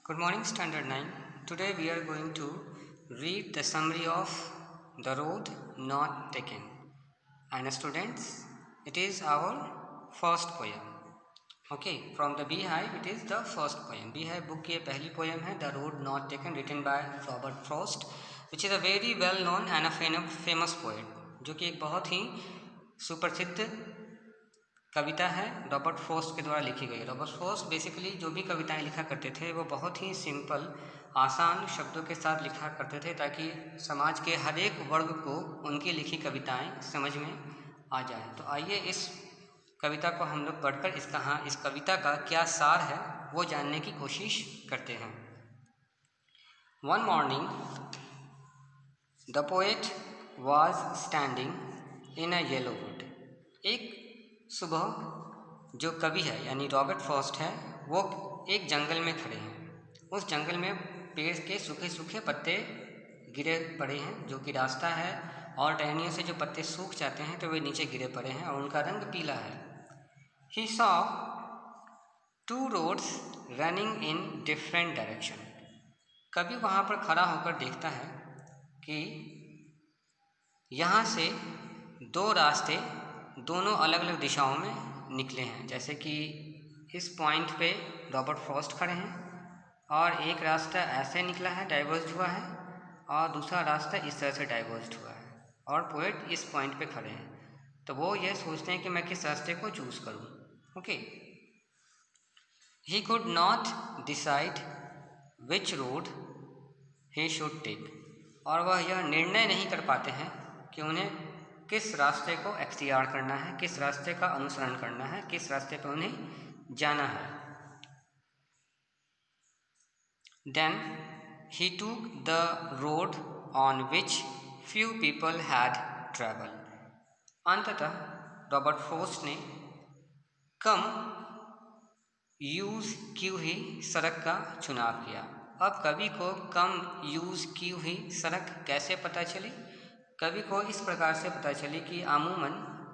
Good morning, Standard 9. Today we are going to read the summary of The Road Not Taken. And students, it is our first poem. Okay, from the Beehive, it is the first poem. Beehive book की पहली poem है The Road Not Taken, written by Robert Frost, which is a very well known and a famous poet, जो कि एक बहुत ही सुप्रसिद्ध कविता है Robert Frost के द्वारा लिखी गई। रॉबर्ट फ्रॉस्ट बेसिकली जो भी कविताएं लिखा करते थे वो बहुत ही सिंपल आसान शब्दों के साथ लिखा करते थे ताकि समाज के हर एक वर्ग को उनकी लिखी कविताएं समझ में आ जाए। तो आइए इस कविता को हम लोग पढ़कर इस कविता का क्या सार है वो जानने की कोशिश करते हैं। One morning the poet was standing in a yellow would. एक सुबह जो कवि है यानी रॉबर्ट फ्रॉस्ट है वो एक जंगल में खड़े हैं। उस जंगल में पेड़ के सूखे सूखे पत्ते गिरे पड़े हैं जो कि रास्ता है, और टहनियों से जो पत्ते सूख जाते हैं तो वे नीचे गिरे पड़े हैं और उनका रंग पीला है। He saw two roads running in different direction. कवि वहाँ पर खड़ा होकर देखता है कि यहाँ से दो रास्ते दोनों अलग अलग दिशाओं में निकले हैं। जैसे कि इस पॉइंट पे रॉबर्ट फ्रॉस्ट खड़े हैं और एक रास्ता ऐसे निकला है, डाइवर्ज हुआ है, और दूसरा रास्ता इस तरह से डाइवर्ज हुआ है, और पोएट इस पॉइंट पे खड़े हैं। तो वो ये सोचते हैं कि मैं किस रास्ते को चूज़ करूँ। Okay, he could not decide which road he should take. और वह यह निर्णय नहीं कर पाते हैं कि उन्हें किस रास्ते को एक्तियार करना है, किस रास्ते का अनुसरण करना है, किस रास्ते पर उन्हें जाना है। Then he took the road on which few people had travel. अंततः रॉबर्ट फ्रॉस्ट ने कम यूज़ की हुई सड़क का चुनाव किया। अब कवि को कम यूज़ की हुई सड़क कैसे पता चली? कवि को इस प्रकार से पता चली कि अमूमन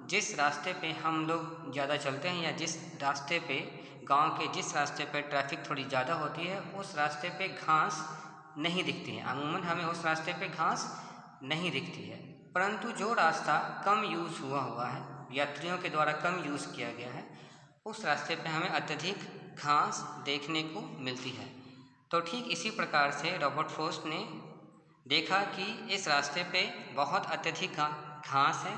जिस रास्ते पे हम लोग ज़्यादा चलते हैं या जिस रास्ते पे गांव के जिस रास्ते पे ट्रैफिक थोड़ी ज़्यादा होती है उस रास्ते पे घास नहीं दिखती है। अमूमन हमें उस रास्ते पे घास नहीं दिखती है, परंतु जो रास्ता कम यूज़ हुआ है, यात्रियों के द्वारा कम यूज़ किया गया है, उस रास्ते पे हमें अत्यधिक घास देखने को मिलती है। तो ठीक इसी प्रकार से रॉबर्ट फ्रॉस्ट ने देखा कि इस रास्ते पे बहुत अत्यधिक घास है,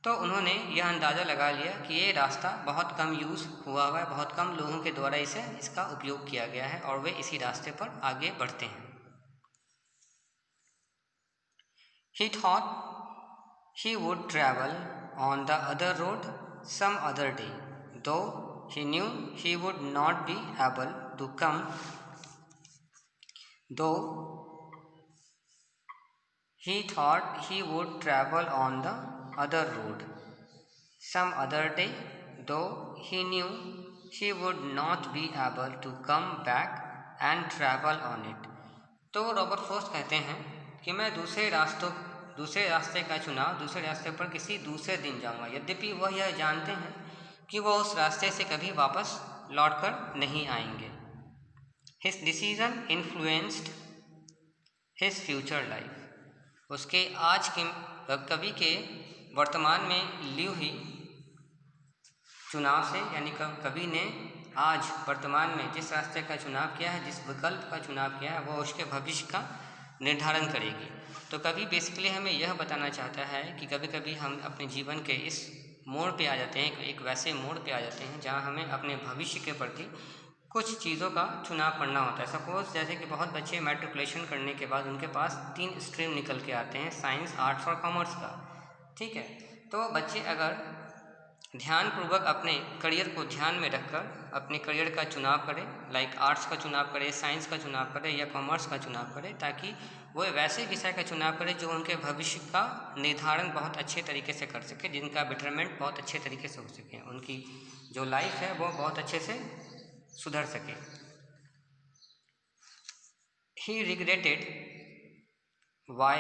तो उन्होंने यह अंदाज़ा लगा लिया कि ये रास्ता बहुत कम यूज़ हुआ है, बहुत कम लोगों के द्वारा इसका उपयोग किया गया है और वे इसी रास्ते पर आगे बढ़ते हैं। He thought he would travel on the other road some other day, though he knew he would not be able to come, though he thought he would travel on the other road some other day, though he knew he would not be able to come back and travel on it. तो Robert Frost कहते हैं कि मैं दूसरे रास्ते का चुनाव दूसरे रास्ते पर किसी दूसरे दिन जाऊंगा, यद्यपि वह यह जानते हैं कि वह उस रास्ते से कभी वापस लौटकर नहीं आएंगे। His decision influenced his future life. उसके आज के कवि के वर्तमान में ली हुई चुनाव से, यानी कवि ने आज वर्तमान में जिस रास्ते का चुनाव किया है, जिस विकल्प का चुनाव किया है, वो उसके भविष्य का निर्धारण करेगी। तो कवि बेसिकली हमें यह बताना चाहता है कि कभी कभी हम अपने जीवन के इस मोड़ पे आ जाते हैं, एक वैसे मोड़ पे आ जाते हैं जहाँ हमें अपने भविष्य के प्रति कुछ चीज़ों का चुनाव करना होता है। सपोज जैसे कि बहुत बच्चे मैट्रिकुलेशन करने के बाद उनके पास 3 स्ट्रीम निकल के आते हैं, साइंस, आर्ट्स और कॉमर्स का, ठीक है। तो बच्चे अगर ध्यानपूर्वक अपने करियर को ध्यान में रखकर अपने करियर का चुनाव करें, लाइक आर्ट्स का चुनाव करें, साइंस का चुनाव करें या कॉमर्स का चुनाव करें, ताकि वो वैसे विषय का चुनाव करें जो उनके भविष्य का निर्धारण बहुत अच्छे तरीके से कर सके, जिनका बेटरमेंट बहुत अच्छे तरीके से हो सके, उनकी जो लाइफ है वो बहुत अच्छे से सुधर सके। He regretted why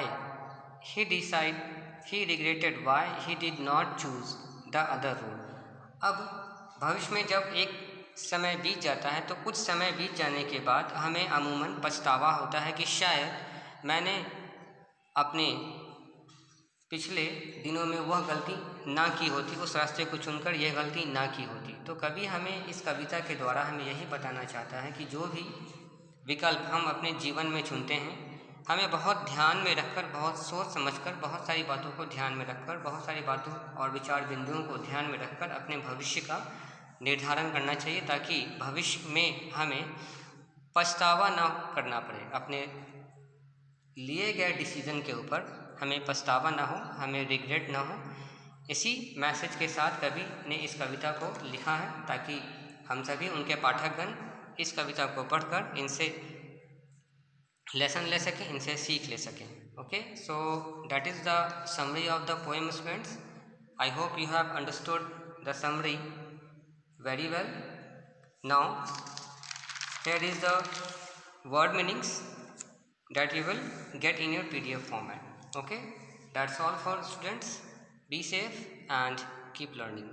he did not choose the other road. अब भविष्य में जब एक समय बीत जाता है तो कुछ समय बीत जाने के बाद हमें अमूमन पछतावा होता है कि शायद मैंने अपने पिछले दिनों में वह गलती ना की होती, उस रास्ते को चुनकर यह गलती ना की होती। तो कवि हमें इस कविता के द्वारा हमें यही बताना चाहता है कि जो भी विकल्प हम अपने जीवन में चुनते हैं, हमें बहुत ध्यान में रखकर, बहुत सोच समझकर, बहुत सारी बातों को ध्यान में रखकर, बहुत सारी बातों और विचार बिंदुओं को ध्यान में रखकर अपने भविष्य का निर्धारण करना चाहिए, ताकि भविष्य में हमें पछतावा ना करना पड़े। अपने लिए गए डिसीज़न के ऊपर हमें पछतावा ना हो, हमें रिग्रेट ना हो। इसी मैसेज के साथ कवि ने इस कविता को लिखा है, ताकि हम सभी उनके पाठकगण इस कविता को पढ़कर इनसे लेसन ले सकें, इनसे सीख ले सकें। Okay, so that is the summary of the poem students. I hope you have understood the summary very well. Now here is the word meanings that you will get in your PDF format. Okay, that's all for students. Be safe and keep learning.